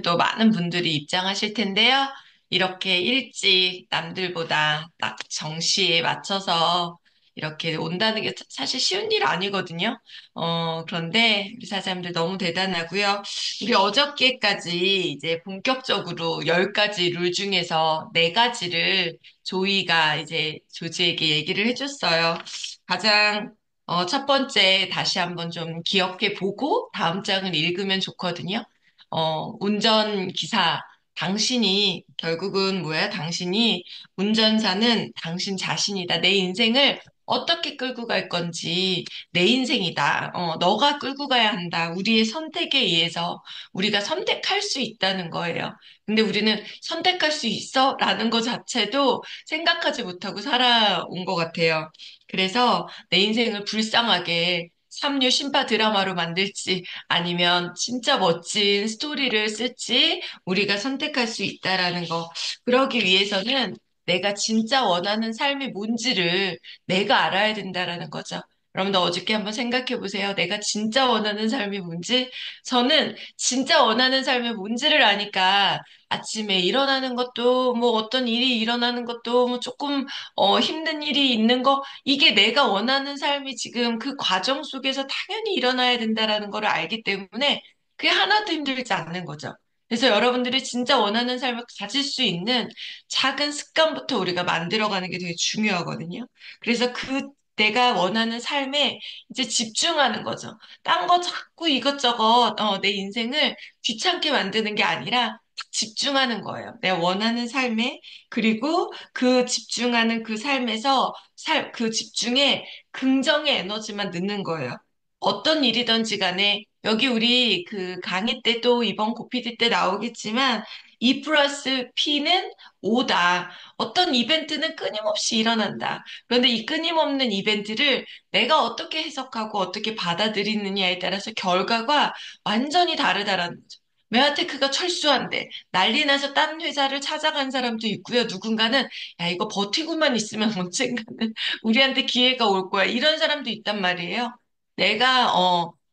또 많은 분들이 입장하실 텐데요. 이렇게 일찍 남들보다 딱 정시에 맞춰서 이렇게 온다는 게 사실 쉬운 일 아니거든요. 그런데 우리 사장님들 너무 대단하고요. 우리 어저께까지 이제 본격적으로 10가지 룰 중에서 4가지를 조이가 이제 조지에게 얘기를 해줬어요. 가장 첫 번째 다시 한번 좀 기억해 보고 다음 장을 읽으면 좋거든요. 운전기사, 당신이 결국은 뭐야? 당신이 운전사는 당신 자신이다. 내 인생을 어떻게 끌고 갈 건지 내 인생이다. 너가 끌고 가야 한다. 우리의 선택에 의해서 우리가 선택할 수 있다는 거예요. 근데 우리는 선택할 수 있어? 라는 것 자체도 생각하지 못하고 살아온 것 같아요. 그래서 내 인생을 불쌍하게 삼류 신파 드라마로 만들지 아니면 진짜 멋진 스토리를 쓸지 우리가 선택할 수 있다라는 거. 그러기 위해서는 내가 진짜 원하는 삶이 뭔지를 내가 알아야 된다라는 거죠. 여러분들 어저께 한번 생각해 보세요. 내가 진짜 원하는 삶이 뭔지? 저는 진짜 원하는 삶이 뭔지를 아니까 아침에 일어나는 것도 뭐 어떤 일이 일어나는 것도 뭐 조금 힘든 일이 있는 거 이게 내가 원하는 삶이 지금 그 과정 속에서 당연히 일어나야 된다라는 걸 알기 때문에 그게 하나도 힘들지 않는 거죠. 그래서 여러분들이 진짜 원하는 삶을 가질 수 있는 작은 습관부터 우리가 만들어가는 게 되게 중요하거든요. 그래서 그 내가 원하는 삶에 이제 집중하는 거죠. 딴 거 자꾸 이것저것 내 인생을 귀찮게 만드는 게 아니라 딱 집중하는 거예요. 내가 원하는 삶에 그리고 그 집중하는 그 삶에서 그 집중에 긍정의 에너지만 넣는 거예요. 어떤 일이든지 간에 여기 우리 그 강의 때도 이번 고피디 때 나오겠지만 2 플러스 P는 5다. 어떤 이벤트는 끊임없이 일어난다. 그런데 이 끊임없는 이벤트를 내가 어떻게 해석하고 어떻게 받아들이느냐에 따라서 결과가 완전히 다르다라는 거죠. 메아테크가 철수한대. 난리 나서 딴 회사를 찾아간 사람도 있고요. 누군가는 야, 이거 버티고만 있으면 언젠가는 우리한테 기회가 올 거야. 이런 사람도 있단 말이에요. 내가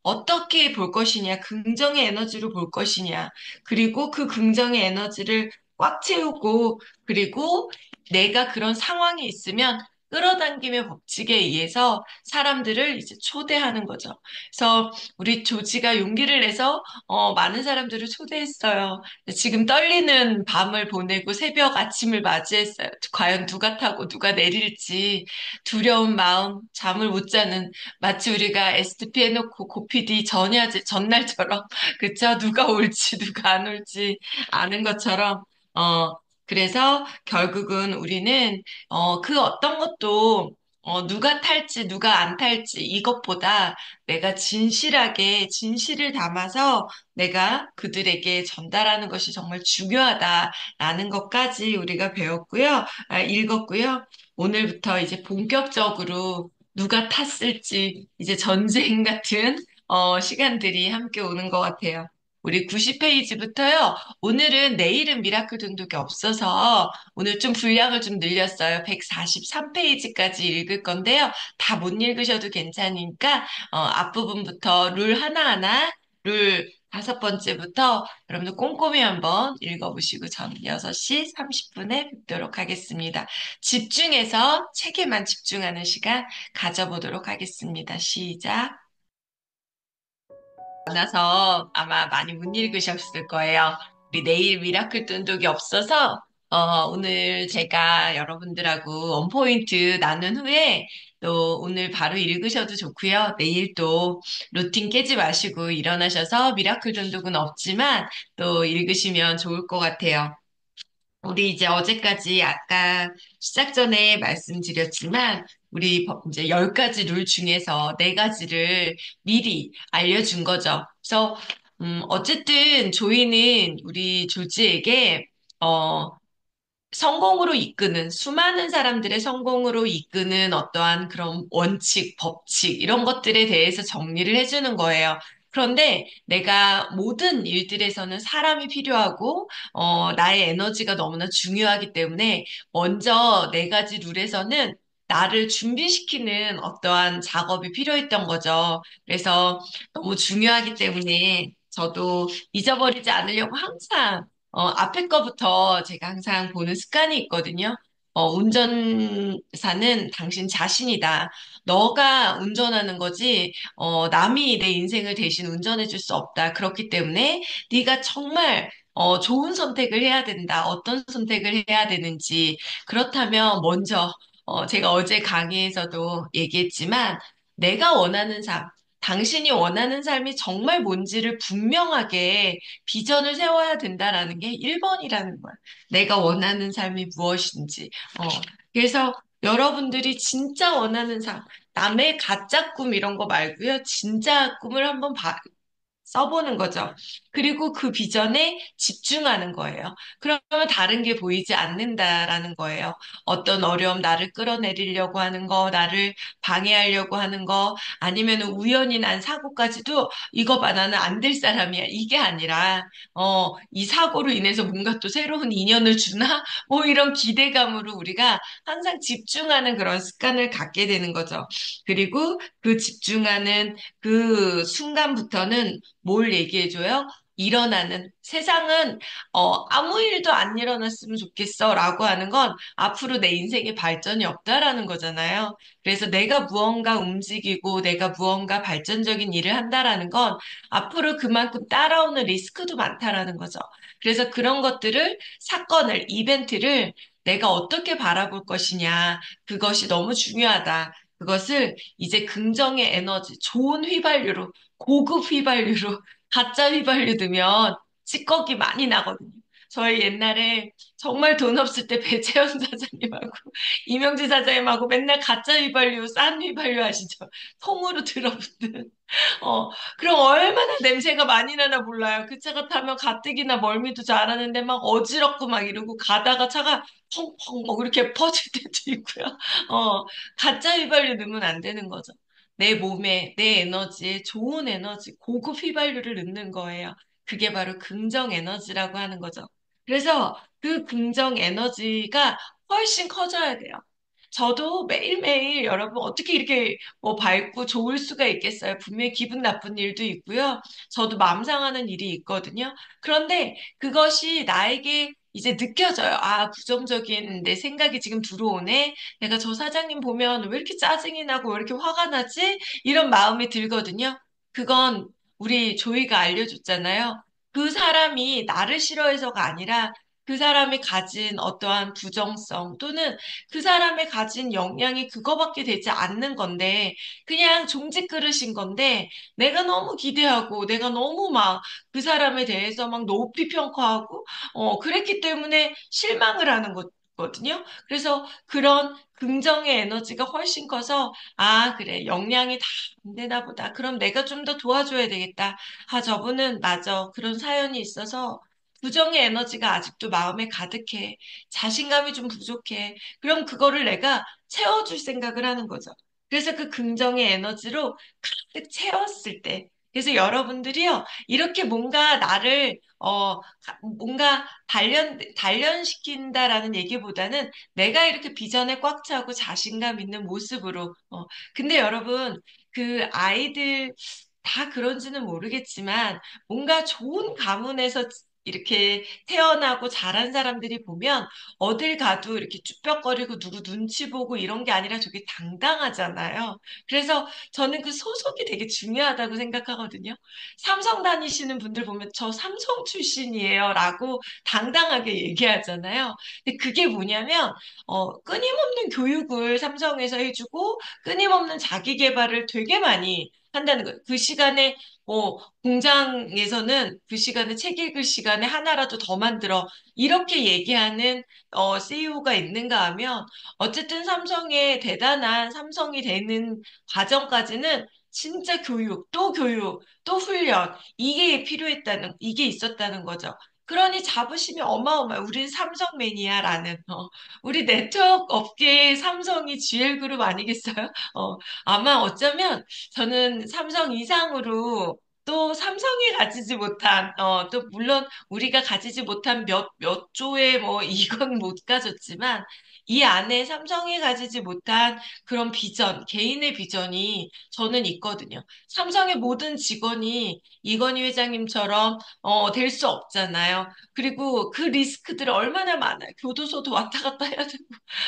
어떻게 볼 것이냐, 긍정의 에너지로 볼 것이냐, 그리고 그 긍정의 에너지를 꽉 채우고, 그리고 내가 그런 상황에 있으면 끌어당김의 법칙에 의해서 사람들을 이제 초대하는 거죠. 그래서 우리 조지가 용기를 내서 많은 사람들을 초대했어요. 지금 떨리는 밤을 보내고 새벽 아침을 맞이했어요. 과연 누가 타고 누가 내릴지 두려운 마음, 잠을 못 자는 마치 우리가 STP 해놓고 고피디 전날처럼 그쵸? 누가 올지 누가 안 올지 아는 것처럼 어 그래서 결국은 우리는 그 어떤 것도 누가 탈지 누가 안 탈지 이것보다 내가 진실하게 진실을 담아서 내가 그들에게 전달하는 것이 정말 중요하다라는 것까지 우리가 배웠고요. 읽었고요. 오늘부터 이제 본격적으로 누가 탔을지 이제 전쟁 같은 시간들이 함께 오는 것 같아요. 우리 90페이지부터요. 오늘은 내일은 미라클 등록이 없어서 오늘 좀 분량을 좀 늘렸어요. 143페이지까지 읽을 건데요. 다 못 읽으셔도 괜찮으니까 앞부분부터 룰 하나하나 룰 5번째부터 여러분들 꼼꼼히 한번 읽어보시고 저는 6시 30분에 뵙도록 하겠습니다. 집중해서 책에만 집중하는 시간 가져보도록 하겠습니다. 시작. 많아서 아마 많이 못 읽으셨을 거예요. 우리 내일 미라클 뜬독이 없어서 오늘 제가 여러분들하고 원포인트 나눈 후에 또 오늘 바로 읽으셔도 좋고요. 내일 또 루틴 깨지 마시고 일어나셔서 미라클 뜬독은 없지만 또 읽으시면 좋을 것 같아요. 우리 이제 어제까지 아까 시작 전에 말씀드렸지만 우리 이제 10가지 룰 중에서 4가지를 미리 알려준 거죠. 그래서 어쨌든 조이는 우리 조지에게 어, 성공으로 이끄는 수많은 사람들의 성공으로 이끄는 어떠한 그런 원칙, 법칙 이런 것들에 대해서 정리를 해주는 거예요. 그런데 내가 모든 일들에서는 사람이 필요하고 나의 에너지가 너무나 중요하기 때문에 먼저 4가지 룰에서는 나를 준비시키는 어떠한 작업이 필요했던 거죠. 그래서 너무 중요하기 때문에 저도 잊어버리지 않으려고 항상 앞에 거부터 제가 항상 보는 습관이 있거든요. 운전사는 당신 자신이다. 너가 운전하는 거지, 남이 내 인생을 대신 운전해 줄 수 없다. 그렇기 때문에 네가 정말 좋은 선택을 해야 된다. 어떤 선택을 해야 되는지. 그렇다면 먼저, 제가 어제 강의에서도 얘기했지만, 내가 원하는 삶, 당신이 원하는 삶이 정말 뭔지를 분명하게 비전을 세워야 된다라는 게 1번이라는 거야. 내가 원하는 삶이 무엇인지. 어, 그래서 여러분들이 진짜 원하는 삶, 남의 가짜 꿈 이런 거 말고요. 진짜 꿈을 한번 써보는 거죠. 그리고 그 비전에 집중하는 거예요. 그러면 다른 게 보이지 않는다라는 거예요. 어떤 어려움, 나를 끌어내리려고 하는 거, 나를 방해하려고 하는 거, 아니면 우연히 난 사고까지도 이거 봐, 나는 안 될 사람이야. 이게 아니라, 이 사고로 인해서 뭔가 또 새로운 인연을 주나? 뭐 이런 기대감으로 우리가 항상 집중하는 그런 습관을 갖게 되는 거죠. 그리고 그 집중하는 그 순간부터는 뭘 얘기해줘요? 일어나는 세상은 아무 일도 안 일어났으면 좋겠어 라고 하는 건 앞으로 내 인생에 발전이 없다라는 거잖아요. 그래서 내가 무언가 움직이고 내가 무언가 발전적인 일을 한다라는 건 앞으로 그만큼 따라오는 리스크도 많다라는 거죠. 그래서 그런 것들을 사건을 이벤트를 내가 어떻게 바라볼 것이냐 그것이 너무 중요하다. 그것을 이제 긍정의 에너지, 좋은 휘발유로 고급 휘발유로 가짜 휘발유 넣으면 찌꺼기 많이 나거든요. 저희 옛날에 정말 돈 없을 때 배채원 사장님하고 이명재 사장님하고 맨날 가짜 휘발유, 싼 휘발유 아시죠? 통으로 들어붙는. 그럼 얼마나 냄새가 많이 나나 몰라요. 그 차가 타면 가뜩이나 멀미도 잘하는데 막 어지럽고 막 이러고 가다가 차가 펑펑 막 이렇게 퍼질 때도 있고요. 가짜 휘발유 넣으면 안 되는 거죠. 내 몸에, 내 에너지에 좋은 에너지, 고급 휘발유를 넣는 거예요. 그게 바로 긍정 에너지라고 하는 거죠. 그래서 그 긍정 에너지가 훨씬 커져야 돼요. 저도 매일매일 여러분 어떻게 이렇게 뭐 밝고 좋을 수가 있겠어요. 분명히 기분 나쁜 일도 있고요. 저도 마음 상하는 일이 있거든요. 그런데 그것이 나에게 이제 느껴져요. 아, 부정적인 내 생각이 지금 들어오네. 내가 저 사장님 보면 왜 이렇게 짜증이 나고 왜 이렇게 화가 나지? 이런 마음이 들거든요. 그건 우리 조이가 알려줬잖아요. 그 사람이 나를 싫어해서가 아니라 그 사람이 가진 어떠한 부정성 또는 그 사람의 가진 역량이 그거밖에 되지 않는 건데, 그냥 종지 그릇인 건데, 내가 너무 기대하고, 내가 너무 막 그 사람에 대해서 막 높이 평가하고, 그랬기 때문에 실망을 하는 거거든요. 그래서 그런 긍정의 에너지가 훨씬 커서, 아, 그래, 역량이 다 안 되나 보다. 그럼 내가 좀 더 도와줘야 되겠다. 아, 저분은 맞아. 그런 사연이 있어서, 부정의 에너지가 아직도 마음에 가득해. 자신감이 좀 부족해. 그럼 그거를 내가 채워줄 생각을 하는 거죠. 그래서 그 긍정의 에너지로 가득 채웠을 때. 그래서 여러분들이요, 이렇게 뭔가 나를, 뭔가 단련시킨다라는 얘기보다는 내가 이렇게 비전에 꽉 차고 자신감 있는 모습으로, 근데 여러분, 그 아이들 다 그런지는 모르겠지만, 뭔가 좋은 가문에서 이렇게 태어나고 자란 사람들이 보면 어딜 가도 이렇게 쭈뼛거리고 누구 눈치 보고 이런 게 아니라 저게 당당하잖아요. 그래서 저는 그 소속이 되게 중요하다고 생각하거든요. 삼성 다니시는 분들 보면 저 삼성 출신이에요 라고 당당하게 얘기하잖아요. 근데 그게 뭐냐면, 끊임없는 교육을 삼성에서 해주고 끊임없는 자기 개발을 되게 많이 한다는 거예요. 그 시간에 공장에서는 그 시간에 책 읽을 시간에 하나라도 더 만들어. 이렇게 얘기하는 CEO가 있는가 하면 어쨌든 삼성의 대단한 삼성이 되는 과정까지는 진짜 교육, 또 훈련, 이게 있었다는 거죠. 그러니 자부심이 어마어마해요. 우린 삼성 매니아라는, 우리 네트워크 업계의 삼성이 GL그룹 아니겠어요? 아마 어쩌면 저는 삼성 이상으로 또 삼성이 가지지 못한, 또 물론 우리가 가지지 못한 몇 조의 뭐 이건 못 가졌지만 이 안에 삼성이 가지지 못한 그런 비전, 개인의 비전이 저는 있거든요. 삼성의 모든 직원이 이건희 회장님처럼 될 수 없잖아요. 그리고 그 리스크들이 얼마나 많아요. 교도소도 왔다 갔다 해야 되고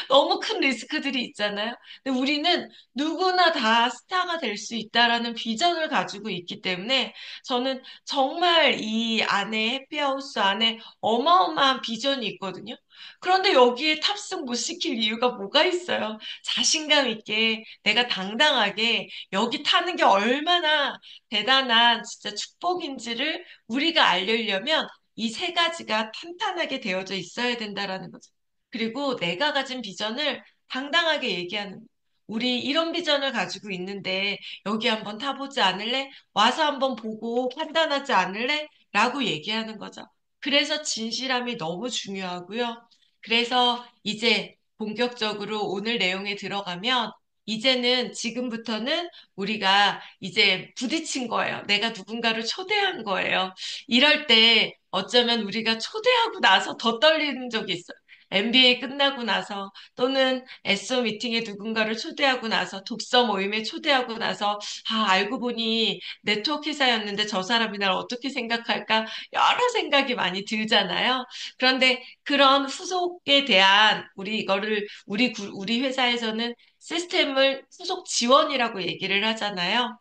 너무 큰 리스크들이 있잖아요. 근데 우리는 누구나 다 스타가 될 수 있다라는 비전을 가지고 있기 때문에 저는 정말 이 안에 해피하우스 안에 어마어마한 비전이 있거든요. 그런데 여기에 탑승 못 시킬 이유가 뭐가 있어요? 자신감 있게 내가 당당하게 여기 타는 게 얼마나 대단한 진짜 축복인지를 우리가 알려려면 이 세 가지가 탄탄하게 되어져 있어야 된다라는 거죠. 그리고 내가 가진 비전을 당당하게 얘기하는 거예요. 우리 이런 비전을 가지고 있는데 여기 한번 타보지 않을래? 와서 한번 보고 판단하지 않을래? 라고 얘기하는 거죠. 그래서 진실함이 너무 중요하고요. 그래서 이제 본격적으로 오늘 내용에 들어가면 이제는 지금부터는 우리가 이제 부딪힌 거예요. 내가 누군가를 초대한 거예요. 이럴 때 어쩌면 우리가 초대하고 나서 더 떨리는 적이 있어요. MBA 끝나고 나서 또는 SO 미팅에 누군가를 초대하고 나서 독서 모임에 초대하고 나서 알고 보니 네트워크 회사였는데 저 사람이 날 어떻게 생각할까 여러 생각이 많이 들잖아요. 그런데 그런 후속에 대한 우리 이거를 우리 회사에서는 시스템을 후속 지원이라고 얘기를 하잖아요.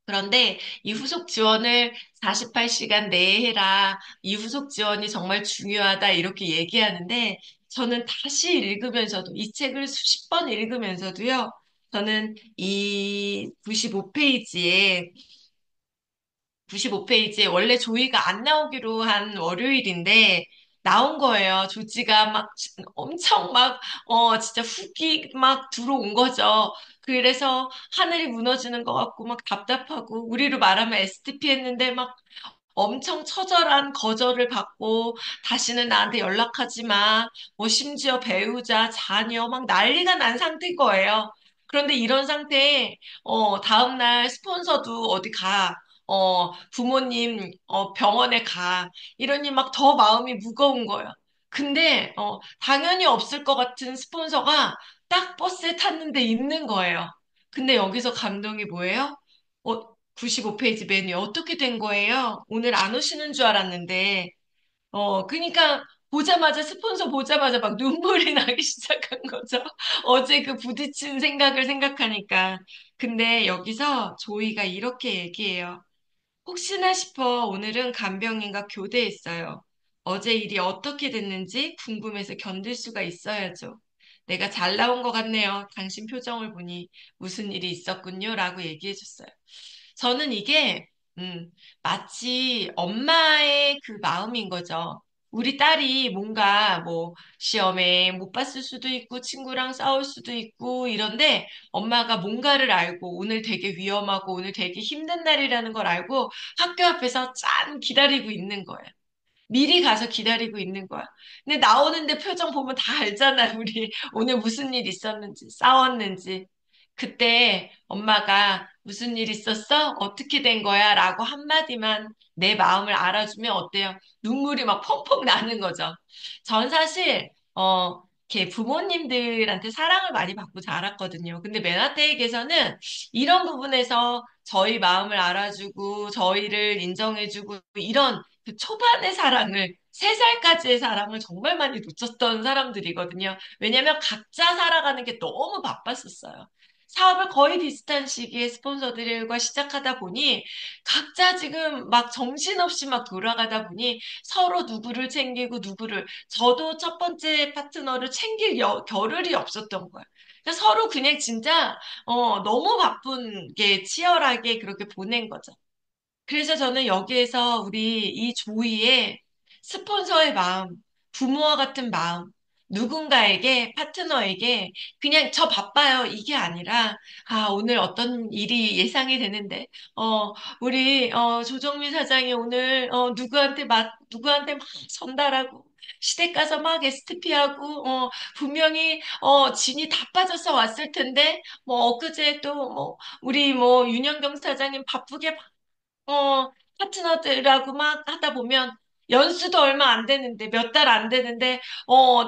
그런데 이 후속 지원을 48시간 내에 해라. 이 후속 지원이 정말 중요하다. 이렇게 얘기하는데 저는 다시 읽으면서도 이 책을 수십 번 읽으면서도요. 저는 이 95페이지에 95페이지에 원래 조이가 안 나오기로 한 월요일인데 나온 거예요. 조지가 막 엄청 막, 진짜 훅이 막 들어온 거죠. 그래서 하늘이 무너지는 것 같고 막 답답하고 우리로 말하면 STP 했는데 막 엄청 처절한 거절을 받고 다시는 나한테 연락하지 마. 뭐 심지어 배우자, 자녀 막 난리가 난 상태인 거예요. 그런데 이런 상태에 다음날 스폰서도 어디 가. 부모님 병원에 가. 이러니 막 더 마음이 무거운 거예요. 근데 당연히 없을 것 같은 스폰서가 딱 버스에 탔는데 있는 거예요. 근데 여기서 감동이 뭐예요? 95페이지 메뉴 어떻게 된 거예요? 오늘 안 오시는 줄 알았는데, 그러니까 보자마자 스폰서 보자마자 막 눈물이 나기 시작한 거죠. 어제 그 부딪힌 생각을 생각하니까. 근데 여기서 조이가 이렇게 얘기해요. 혹시나 싶어 오늘은 간병인과 교대했어요. 어제 일이 어떻게 됐는지 궁금해서 견딜 수가 있어야죠. 내가 잘 나온 것 같네요. 당신 표정을 보니 무슨 일이 있었군요. 라고 얘기해 줬어요. 저는 이게, 마치 엄마의 그 마음인 거죠. 우리 딸이 뭔가 뭐 시험에 못 봤을 수도 있고 친구랑 싸울 수도 있고 이런데 엄마가 뭔가를 알고 오늘 되게 위험하고 오늘 되게 힘든 날이라는 걸 알고 학교 앞에서 짠 기다리고 있는 거예요. 미리 가서 기다리고 있는 거야. 근데 나오는데 표정 보면 다 알잖아, 우리. 오늘 무슨 일 있었는지, 싸웠는지. 그때 엄마가 무슨 일 있었어? 어떻게 된 거야? 라고 한마디만 내 마음을 알아주면 어때요? 눈물이 막 펑펑 나는 거죠. 전 사실, 이렇게 부모님들한테 사랑을 많이 받고 자랐거든요. 근데 메나테에게서는 이런 부분에서 저희 마음을 알아주고, 저희를 인정해주고, 이런 그 초반의 사랑을, 3살까지의 사랑을 정말 많이 놓쳤던 사람들이거든요. 왜냐면 각자 살아가는 게 너무 바빴었어요. 사업을 거의 비슷한 시기에 스폰서들과 시작하다 보니 각자 지금 막 정신없이 막 돌아가다 보니 서로 누구를 챙기고 누구를 저도 첫 번째 파트너를 챙길 겨를이 없었던 거예요. 그러니까 서로 그냥 진짜 너무 바쁜 게 치열하게 그렇게 보낸 거죠. 그래서 저는 여기에서 우리 이 조이의 스폰서의 마음, 부모와 같은 마음, 누군가에게, 파트너에게 그냥 저 바빠요. 이게 아니라, 오늘 어떤 일이 예상이 되는데, 우리, 조정민 사장이 오늘, 누구한테 막 전달하고, 시댁 가서 막 STP하고, 분명히, 진이 다 빠져서 왔을 텐데, 뭐, 엊그제 또, 뭐, 우리 뭐, 윤영경 사장님 바쁘게 파트너들하고 막 하다 보면 연수도 얼마 안 되는데, 몇 달 안 되는데,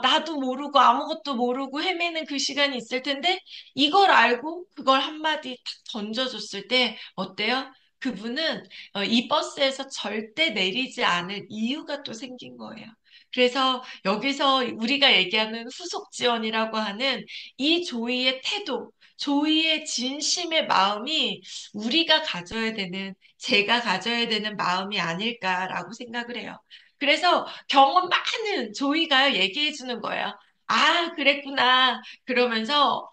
나도 모르고 아무것도 모르고 헤매는 그 시간이 있을 텐데, 이걸 알고 그걸 한마디 탁 던져줬을 때, 어때요? 그분은 이 버스에서 절대 내리지 않을 이유가 또 생긴 거예요. 그래서 여기서 우리가 얘기하는 후속 지원이라고 하는 이 조이의 태도, 조이의 진심의 마음이 우리가 가져야 되는 제가 가져야 되는 마음이 아닐까라고 생각을 해요. 그래서 경험 많은 조이가 얘기해 주는 거예요. 아, 그랬구나. 그러면서,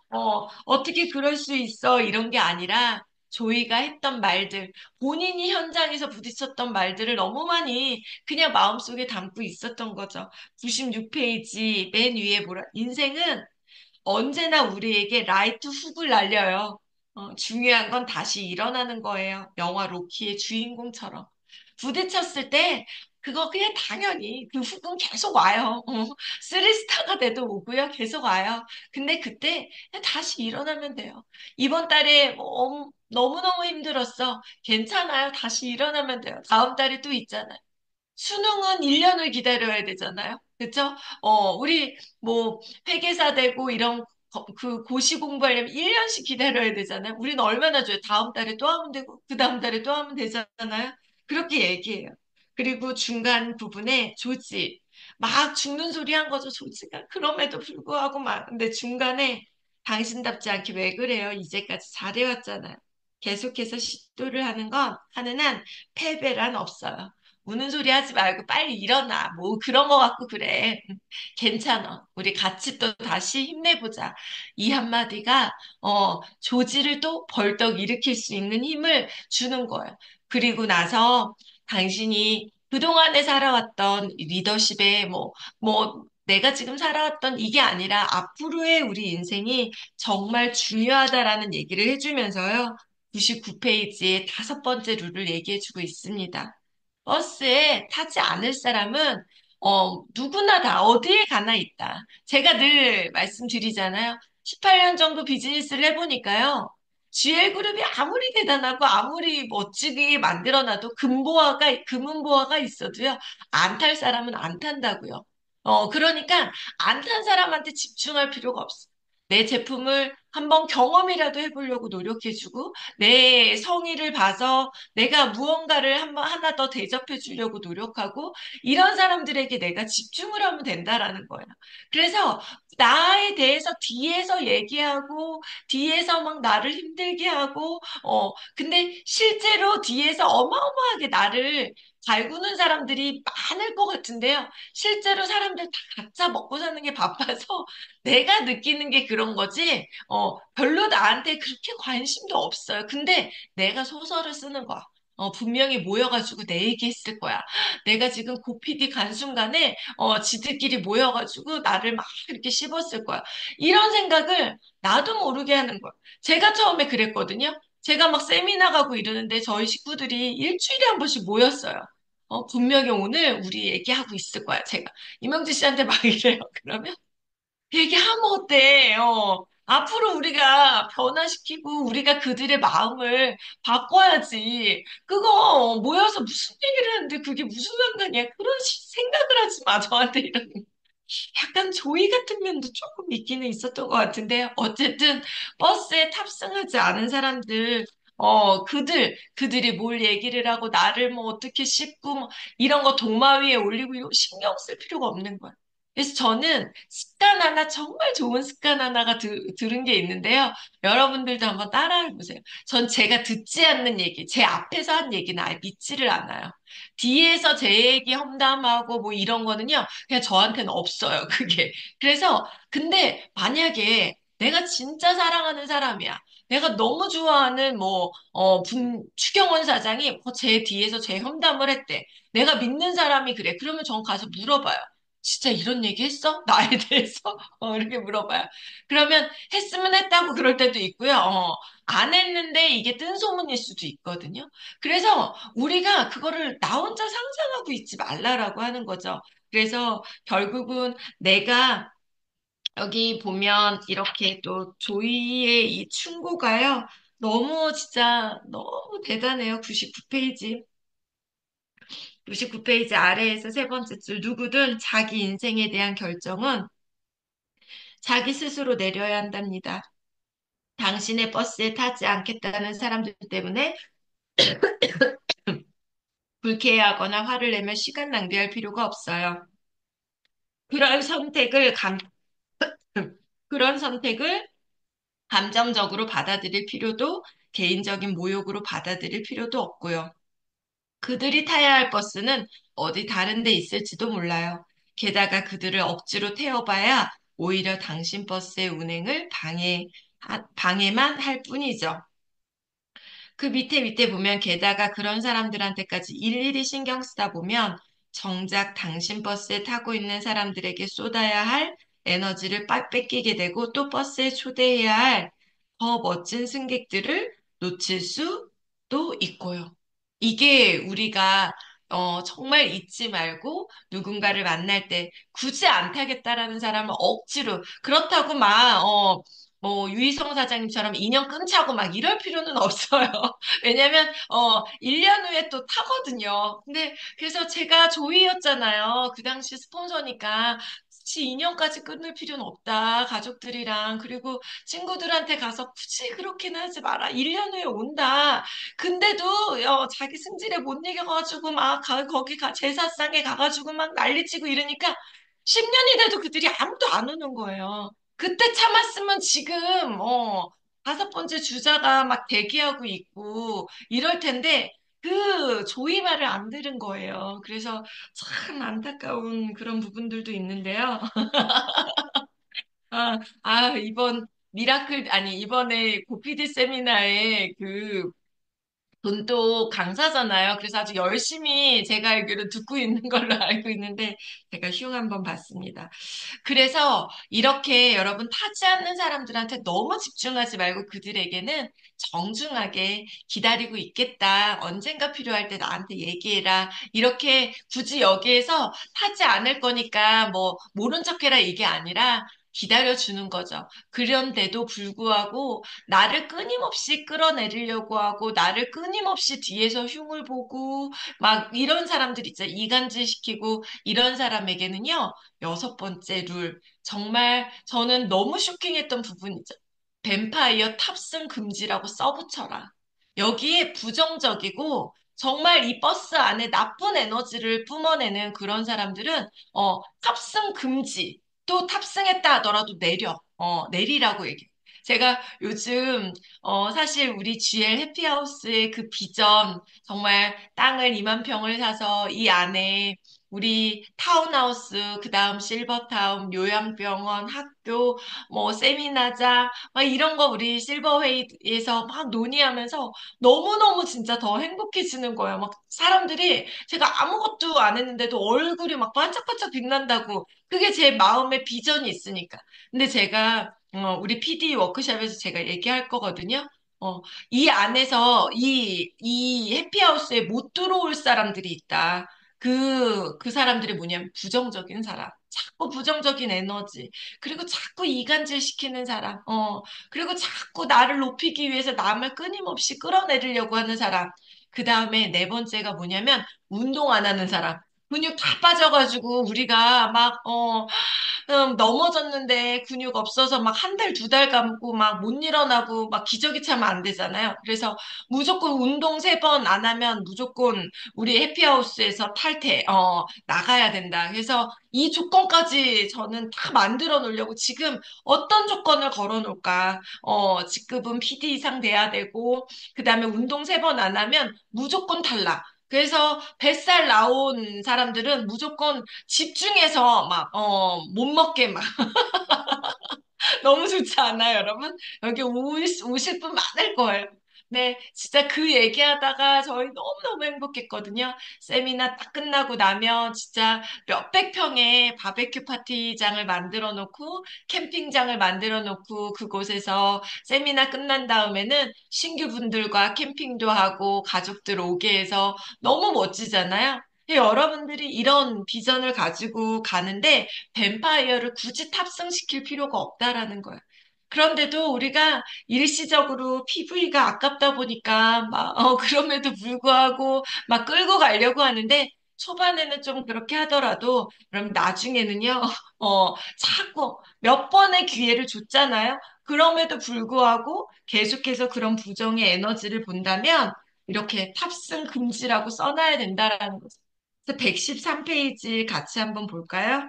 어떻게 그럴 수 있어. 이런 게 아니라, 조이가 했던 말들, 본인이 현장에서 부딪혔던 말들을 너무 많이 그냥 마음속에 담고 있었던 거죠. 96페이지 맨 위에 뭐라, 인생은 언제나 우리에게 라이트 훅을 날려요. 중요한 건 다시 일어나는 거예요. 영화 로키의 주인공처럼. 부딪혔을 때 그거 그냥 당연히 그 훅은 계속 와요. 쓰리스타가 돼도 오고요. 계속 와요. 근데 그때 그냥 다시 일어나면 돼요. 이번 달에 너무너무 힘들었어. 괜찮아요. 다시 일어나면 돼요. 다음 달에 또 있잖아요. 수능은 1년을 기다려야 되잖아요. 그쵸? 우리 뭐 회계사 되고 이런 그 고시 공부하려면 1년씩 기다려야 되잖아요. 우리는 얼마나 줘요? 다음 달에 또 하면 되고 그 다음 달에 또 하면 되잖아요. 그렇게 얘기해요. 그리고 중간 부분에 조지 막 죽는 소리 한 거죠. 조지가 그럼에도 불구하고 막 근데 중간에 당신답지 않게 왜 그래요? 이제까지 잘해왔잖아요. 계속해서 시도를 하는 한 패배란 없어요. 우는 소리 하지 말고 빨리 일어나. 뭐 그런 거 갖고 그래. 괜찮아. 우리 같이 또 다시 힘내보자. 이 한마디가 조지를 또 벌떡 일으킬 수 있는 힘을 주는 거예요. 그리고 나서 당신이 그동안에 살아왔던 리더십의 내가 지금 살아왔던 이게 아니라 앞으로의 우리 인생이 정말 중요하다라는 얘기를 해주면서요. 99페이지에 다섯 번째 룰을 얘기해주고 있습니다. 버스에 타지 않을 사람은 누구나 다 어디에 가나 있다. 제가 늘 말씀드리잖아요. 18년 정도 비즈니스를 해보니까요. GL그룹이 아무리 대단하고 아무리 멋지게 만들어놔도 금은보화가 있어도요. 안 탈 사람은 안 탄다고요. 그러니까 안 탄 사람한테 집중할 필요가 없어. 내 제품을 한번 경험이라도 해보려고 노력해주고 내 성의를 봐서 내가 무언가를 하나 더 대접해 주려고 노력하고 이런 사람들에게 내가 집중을 하면 된다라는 거예요. 그래서 나에 대해서 뒤에서 얘기하고 뒤에서 막 나를 힘들게 하고 근데 실제로 뒤에서 어마어마하게 나를 갈구는 사람들이 많을 것 같은데요. 실제로 사람들 다 각자 먹고 사는 게 바빠서 내가 느끼는 게 그런 거지. 별로 나한테 그렇게 관심도 없어요. 근데 내가 소설을 쓰는 거야. 분명히 모여가지고 내 얘기했을 거야. 내가 지금 고피디 간 순간에, 지들끼리 모여가지고 나를 막 이렇게 씹었을 거야. 이런 생각을 나도 모르게 하는 거야. 제가 처음에 그랬거든요. 제가 막 세미나 가고 이러는데 저희 식구들이 일주일에 한 번씩 모였어요. 분명히 오늘 우리 얘기하고 있을 거야, 제가. 이명지 씨한테 막 이래요. 그러면 얘기하면 어때? 앞으로 우리가 변화시키고 우리가 그들의 마음을 바꿔야지. 그거 모여서 무슨 얘기를 하는데 그게 무슨 상관이야? 그런 생각을 하지 마. 저한테 이런 약간 조이 같은 면도 조금 있기는 있었던 것 같은데 어쨌든 버스에 탑승하지 않은 사람들 그들이 뭘 얘기를 하고 나를 뭐 어떻게 씹고 뭐 이런 거 도마 위에 올리고 이거 신경 쓸 필요가 없는 거야. 그래서 저는 습관 하나, 정말 좋은 습관 하나가 들은 게 있는데요. 여러분들도 한번 따라해 보세요. 전 제가 듣지 않는 얘기, 제 앞에서 한 얘기는 아예 믿지를 않아요. 뒤에서 제 얘기 험담하고 뭐 이런 거는요, 그냥 저한테는 없어요, 그게. 그래서, 근데 만약에 내가 진짜 사랑하는 사람이야. 내가 너무 좋아하는 추경원 사장이 제 뒤에서 제 험담을 했대. 내가 믿는 사람이 그래. 그러면 전 가서 물어봐요. 진짜 이런 얘기 했어? 나에 대해서? 이렇게 물어봐요. 그러면 했으면 했다고 그럴 때도 있고요. 안 했는데 이게 뜬 소문일 수도 있거든요. 그래서 우리가 그거를 나 혼자 상상하고 있지 말라라고 하는 거죠. 그래서 결국은 내가 여기 보면 이렇게 또 조이의 이 충고가요. 너무 진짜 너무 대단해요. 99페이지. 99페이지 아래에서 세 번째 줄 누구든 자기 인생에 대한 결정은 자기 스스로 내려야 한답니다. 당신의 버스에 타지 않겠다는 사람들 때문에 불쾌해하거나 화를 내며 시간 낭비할 필요가 없어요. 그런 선택을 감, 그런 선택을 감정적으로 받아들일 필요도 개인적인 모욕으로 받아들일 필요도 없고요. 그들이 타야 할 버스는 어디 다른 데 있을지도 몰라요. 게다가 그들을 억지로 태워봐야 오히려 당신 버스의 운행을 방해만 할 뿐이죠. 그 밑에 보면 게다가 그런 사람들한테까지 일일이 신경 쓰다 보면 정작 당신 버스에 타고 있는 사람들에게 쏟아야 할 에너지를 뺏기게 되고 또 버스에 초대해야 할 더 멋진 승객들을 놓칠 수도 있고요. 이게 우리가 정말 잊지 말고 누군가를 만날 때 굳이 안 타겠다라는 사람은 억지로 그렇다고 막 뭐 유희성 사장님처럼 인연 끊자고 막 이럴 필요는 없어요. 왜냐면 1년 후에 또 타거든요. 근데 그래서 제가 조이였잖아요. 그 당시 스폰서니까 굳이 인연까지 끊을 필요는 없다. 가족들이랑 그리고 친구들한테 가서 굳이 그렇게는 하지 마라. 1년 후에 온다. 근데도 자기 승질에 못 이겨가지고 막 거기 제사상에 가가지고 막 난리치고 이러니까 10년이 돼도 그들이 아무도 안 오는 거예요. 그때 참았으면 지금 다섯 번째 주자가 막 대기하고 있고 이럴 텐데 그 조이 말을 안 들은 거예요. 그래서 참 안타까운 그런 부분들도 있는데요. 이번 미라클, 아니, 이번에 고피디 세미나에 그 돈도 강사잖아요. 그래서 아주 열심히 제가 알기로 듣고 있는 걸로 알고 있는데 제가 흉 한번 봤습니다. 그래서 이렇게 여러분 타지 않는 사람들한테 너무 집중하지 말고 그들에게는 정중하게 기다리고 있겠다. 언젠가 필요할 때 나한테 얘기해라. 이렇게 굳이 여기에서 타지 않을 거니까 뭐 모른 척해라 이게 아니라 기다려주는 거죠. 그런데도 불구하고 나를 끊임없이 끌어내리려고 하고 나를 끊임없이 뒤에서 흉을 보고 막 이런 사람들 있죠. 이간질 시키고 이런 사람에게는요. 여섯 번째 룰. 정말 저는 너무 쇼킹했던 부분이죠. 뱀파이어 탑승 금지라고 써붙여라. 여기에 부정적이고 정말 이 버스 안에 나쁜 에너지를 뿜어내는 그런 사람들은 탑승 금지. 또 탑승했다 하더라도 내리라고 얘기해요. 제가 요즘 사실 우리 GL 해피하우스의 그 비전 정말 땅을 2만 평을 사서 이 안에 우리 타운하우스, 그다음 실버타운, 요양병원, 학교, 뭐 세미나장, 막 이런 거 우리 실버회의에서 막 논의하면서 너무너무 진짜 더 행복해지는 거예요. 막 사람들이 제가 아무것도 안 했는데도 얼굴이 막 반짝반짝 빛난다고. 그게 제 마음의 비전이 있으니까. 근데 제가 우리 PD 워크숍에서 제가 얘기할 거거든요. 이 안에서 이 해피하우스에 못 들어올 사람들이 있다. 그 사람들이 뭐냐면 부정적인 사람. 자꾸 부정적인 에너지. 그리고 자꾸 이간질 시키는 사람. 그리고 자꾸 나를 높이기 위해서 남을 끊임없이 끌어내리려고 하는 사람. 그 다음에 네 번째가 뭐냐면 운동 안 하는 사람. 근육 다 빠져가지고 우리가 막, 넘어졌는데 근육 없어서 막 한 달, 두 달 감고 막 못 일어나고 막 기저귀 차면 안 되잖아요. 그래서 무조건 운동 세 번 안 하면 무조건 우리 해피하우스에서 나가야 된다. 그래서 이 조건까지 저는 다 만들어 놓으려고 지금 어떤 조건을 걸어 놓을까? 직급은 PD 이상 돼야 되고, 그 다음에 운동 세 번 안 하면 무조건 탈락. 그래서 뱃살 나온 사람들은 무조건 집중해서 막, 못 먹게 막, 너무 좋지 않아요, 여러분? 여기 오실 분 많을 거예요. 네, 진짜 그 얘기하다가 저희 너무너무 행복했거든요. 세미나 딱 끝나고 나면 진짜 몇백 평의 바베큐 파티장을 만들어 놓고, 캠핑장을 만들어 놓고, 그곳에서 세미나 끝난 다음에는 신규 분들과 캠핑도 하고, 가족들 오게 해서 너무 멋지잖아요. 여러분들이 이런 비전을 가지고 가는데, 뱀파이어를 굳이 탑승시킬 필요가 없다라는 거예요. 그런데도 우리가 일시적으로 PV가 아깝다 보니까 그럼에도 불구하고 막 끌고 가려고 하는데 초반에는 좀 그렇게 하더라도 그럼 나중에는요, 자꾸 몇 번의 기회를 줬잖아요. 그럼에도 불구하고 계속해서 그런 부정의 에너지를 본다면 이렇게 탑승 금지라고 써놔야 된다라는 거죠. 그래서 113페이지 같이 한번 볼까요?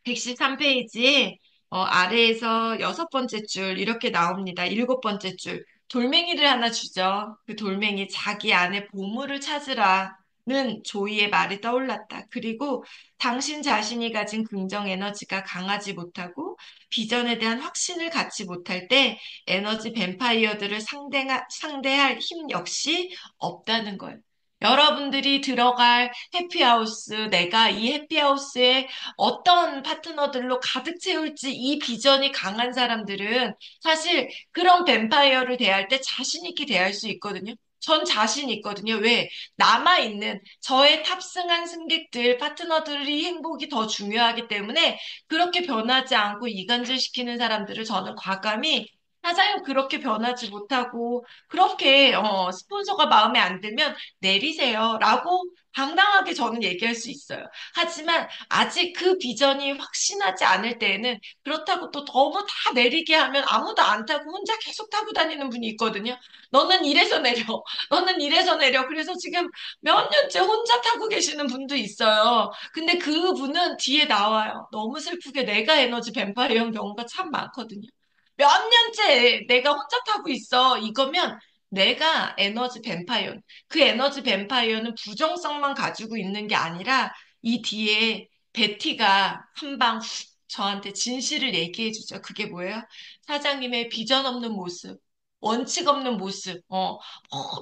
113페이지에 아래에서 여섯 번째 줄 이렇게 나옵니다. 일곱 번째 줄. 돌멩이를 하나 주죠. 그 돌멩이 자기 안에 보물을 찾으라는 조이의 말이 떠올랐다. 그리고 당신 자신이 가진 긍정 에너지가 강하지 못하고 비전에 대한 확신을 갖지 못할 때 에너지 뱀파이어들을 상대할 힘 역시 없다는 거예요. 여러분들이 들어갈 해피하우스, 내가 이 해피하우스에 어떤 파트너들로 가득 채울지 이 비전이 강한 사람들은 사실 그런 뱀파이어를 대할 때 자신 있게 대할 수 있거든요. 전 자신 있거든요. 왜? 남아있는 저의 탑승한 승객들, 파트너들이 행복이 더 중요하기 때문에 그렇게 변하지 않고 이간질 시키는 사람들을 저는 과감히 사장님 그렇게 변하지 못하고 그렇게 스폰서가 마음에 안 들면 내리세요 라고 당당하게 저는 얘기할 수 있어요. 하지만 아직 그 비전이 확신하지 않을 때에는 그렇다고 또 너무 다 내리게 하면 아무도 안 타고 혼자 계속 타고 다니는 분이 있거든요. 너는 이래서 내려. 너는 이래서 내려. 그래서 지금 몇 년째 혼자 타고 계시는 분도 있어요. 근데 그 분은 뒤에 나와요. 너무 슬프게 내가 에너지 뱀파이어인 경우가 참 많거든요. 몇 년째 내가 혼자 타고 있어. 이거면 내가 에너지 뱀파이어. 그 에너지 뱀파이어는 부정성만 가지고 있는 게 아니라 이 뒤에 베티가 한 방 훅 저한테 진실을 얘기해 주죠. 그게 뭐예요? 사장님의 비전 없는 모습, 원칙 없는 모습,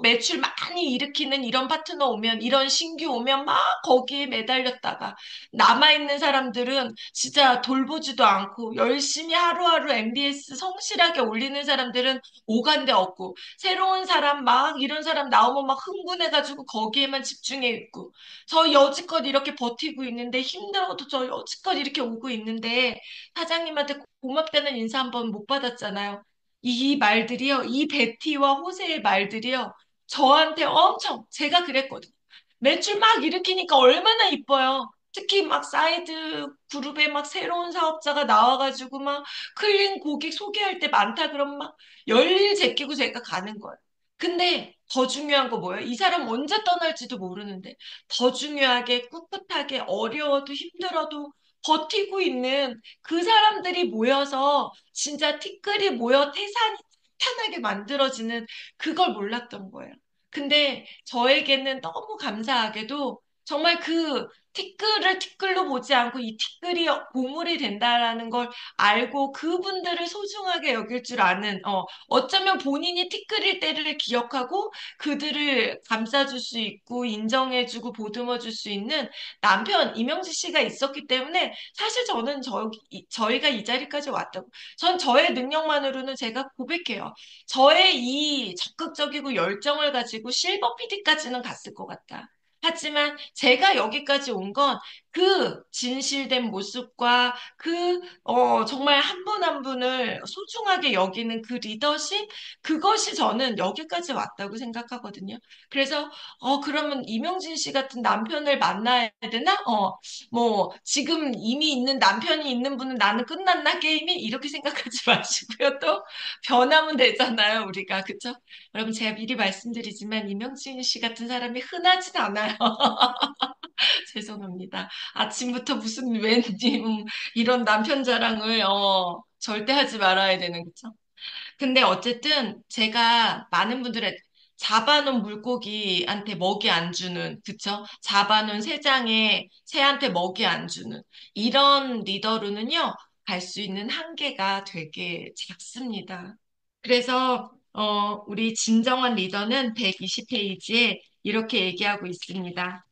매출 많이 일으키는 이런 파트너 오면, 이런 신규 오면 막 거기에 매달렸다가 남아있는 사람들은 진짜 돌보지도 않고 열심히 하루하루 MBS 성실하게 올리는 사람들은 오간데 없고 새로운 사람 막 이런 사람 나오면 막 흥분해가지고 거기에만 집중해 있고 저 여지껏 이렇게 버티고 있는데 힘들어도 저 여지껏 이렇게 오고 있는데 사장님한테 고맙다는 인사 한 번 못 받았잖아요. 이 말들이요, 이 베티와 호세의 말들이요, 저한테 엄청 제가 그랬거든요. 매출 막 일으키니까 얼마나 이뻐요. 특히 막 사이드 그룹에 막 새로운 사업자가 나와가지고 막 클린 고객 소개할 때 많다 그러면 막 열일 제끼고 제가 가는 거예요. 근데 더 중요한 거 뭐예요? 이 사람 언제 떠날지도 모르는데 더 중요하게 꿋꿋하게 어려워도 힘들어도 버티고 있는 그 사람들이 모여서 진짜 티끌이 모여 태산이 탄탄하게 만들어지는 그걸 몰랐던 거예요. 근데 저에게는 너무 감사하게도 정말 그 티끌을 티끌로 보지 않고 이 티끌이 보물이 된다라는 걸 알고 그분들을 소중하게 여길 줄 아는, 어쩌면 본인이 티끌일 때를 기억하고 그들을 감싸줄 수 있고 인정해주고 보듬어줄 수 있는 남편 이명지 씨가 있었기 때문에 사실 저는 저희가 이 자리까지 왔다고. 전 저의 능력만으로는 제가 고백해요. 저의 이 적극적이고 열정을 가지고 실버 PD까지는 갔을 것 같다. 하지만 제가 여기까지 온 건 그 진실된 모습과 정말 한 분 한 분을 소중하게 여기는 그 리더십, 그것이 저는 여기까지 왔다고 생각하거든요. 그래서, 그러면 이명진 씨 같은 남편을 만나야 되나? 지금 이미 있는 남편이 있는 분은 나는 끝났나, 게임이? 이렇게 생각하지 마시고요. 또, 변하면 되잖아요, 우리가. 그쵸? 여러분, 제가 미리 말씀드리지만, 이명진 씨 같은 사람이 흔하진 않아요. 죄송합니다. 아침부터 무슨 왠지 이런 남편 자랑을 절대 하지 말아야 되는 거죠. 근데 어쨌든 제가 많은 분들의 잡아놓은 물고기한테 먹이 안 주는, 그쵸? 잡아놓은 새장에 새한테 먹이 안 주는 이런 리더로는요, 갈 수 있는 한계가 되게 작습니다. 그래서 우리 진정한 리더는 120페이지에 이렇게 얘기하고 있습니다.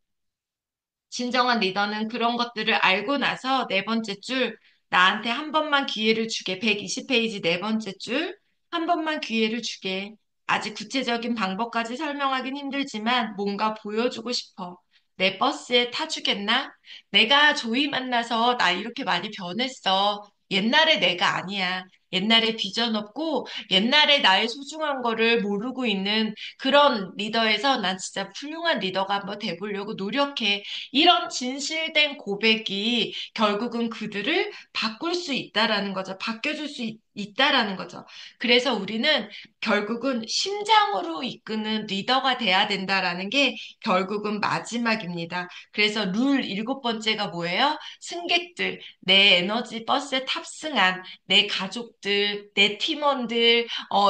진정한 리더는 그런 것들을 알고 나서 네 번째 줄, 나한테 한 번만 기회를 주게. 120페이지 네 번째 줄, 한 번만 기회를 주게. 아직 구체적인 방법까지 설명하긴 힘들지만 뭔가 보여주고 싶어. 내 버스에 타주겠나? 내가 조이 만나서 나 이렇게 많이 변했어. 옛날의 내가 아니야. 옛날에 비전 없고 옛날에 나의 소중한 거를 모르고 있는 그런 리더에서 난 진짜 훌륭한 리더가 한번 돼보려고 노력해. 이런 진실된 고백이 결국은 그들을 바꿀 수 있다라는 거죠. 바뀌어줄 수 있다라는 거죠. 그래서 우리는 결국은 심장으로 이끄는 리더가 돼야 된다라는 게 결국은 마지막입니다. 그래서 룰 일곱 번째가 뭐예요? 승객들, 내 에너지 버스에 탑승한 내 가족들, 내 팀원들,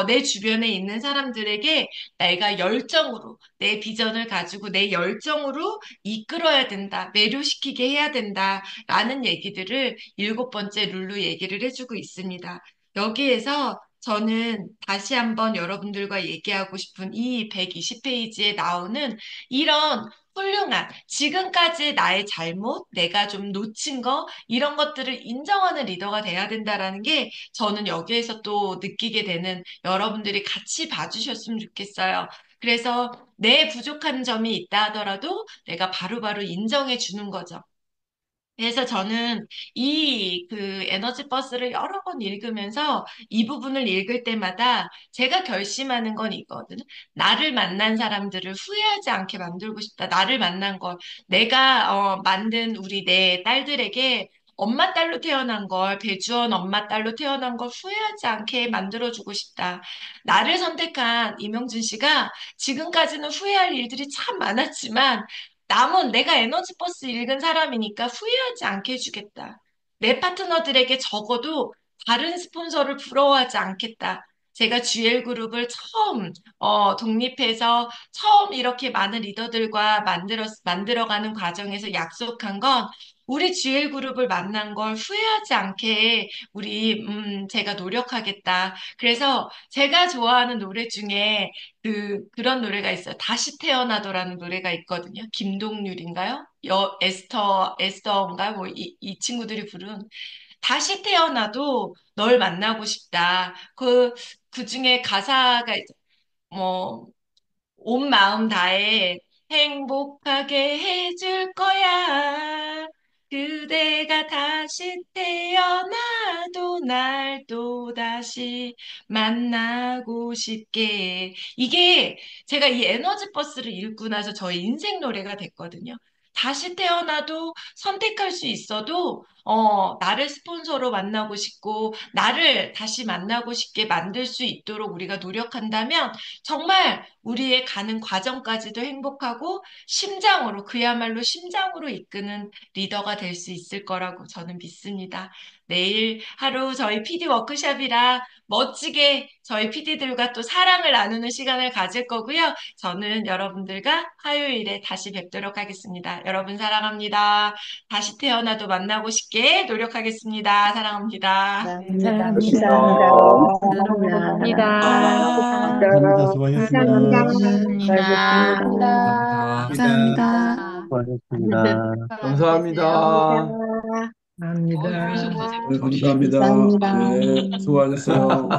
내 주변에 있는 사람들에게 내가 열정으로 내 비전을 가지고 내 열정으로 이끌어야 된다, 매료시키게 해야 된다라는 얘기들을 일곱 번째 룰로 얘기를 해주고 있습니다. 여기에서 저는 다시 한번 여러분들과 얘기하고 싶은 이 120페이지에 나오는 이런 훌륭한 지금까지 나의 잘못, 내가 좀 놓친 거 이런 것들을 인정하는 리더가 돼야 된다라는 게 저는 여기에서 또 느끼게 되는 여러분들이 같이 봐주셨으면 좋겠어요. 그래서 내 부족한 점이 있다 하더라도 내가 바로바로 인정해 주는 거죠. 그래서 저는 이 그 에너지 버스를 여러 번 읽으면서 이 부분을 읽을 때마다 제가 결심하는 건 이거거든요. 나를 만난 사람들을 후회하지 않게 만들고 싶다. 나를 만난 걸 내가 만든 우리 내 딸들에게 엄마 딸로 태어난 걸, 배주원 엄마 딸로 태어난 걸 후회하지 않게 만들어주고 싶다. 나를 선택한 이명준 씨가 지금까지는 후회할 일들이 참 많았지만 남은 내가 에너지 버스 읽은 사람이니까 후회하지 않게 해주겠다. 내 파트너들에게 적어도 다른 스폰서를 부러워하지 않겠다. 제가 GL그룹을 처음 독립해서 처음 이렇게 많은 리더들과 만들어가는 과정에서 약속한 건 우리 GL그룹을 만난 걸 후회하지 않게 제가 노력하겠다. 그래서 제가 좋아하는 노래 중에 그런 노래가 있어요. 다시 태어나도라는 노래가 있거든요. 김동률인가요? 에스터인가? 뭐, 이 친구들이 부른 다시 태어나도 널 만나고 싶다. 그 중에 가사가, 뭐, 온 마음 다해 행복하게 해줄 거야. 그대가 다시 태어나도 날 또다시 만나고 싶게. 이게 제가 이 에너지 버스를 읽고 나서 저의 인생 노래가 됐거든요. 다시 태어나도 선택할 수 있어도, 나를 스폰서로 만나고 싶고, 나를 다시 만나고 싶게 만들 수 있도록 우리가 노력한다면, 정말 우리의 가는 과정까지도 행복하고 심장으로, 그야말로 심장으로 이끄는 리더가 될 수 있을 거라고 저는 믿습니다. 내일 하루 저희 PD 워크숍이라 멋지게 저희 PD들과 또 사랑을 나누는 시간을 가질 거고요. 저는 여러분들과 화요일에 다시 뵙도록 하겠습니다. 여러분 사랑합니다. 다시 태어나도 만나고 싶게 노력하겠습니다. 사랑합니다. 감사합니다. 감사합니다. 감사합니다. 감사합니다. 감사합니다. 감사합니다. 수고하셨어요. 감사합니다. 감사합니다. 감사합니다. 수고하셨습니다. 감사합니다. 좋으셨어, 감사합니다. 재밌 네, 감사합니다. 감사합니다. 네, 수고하셨어요.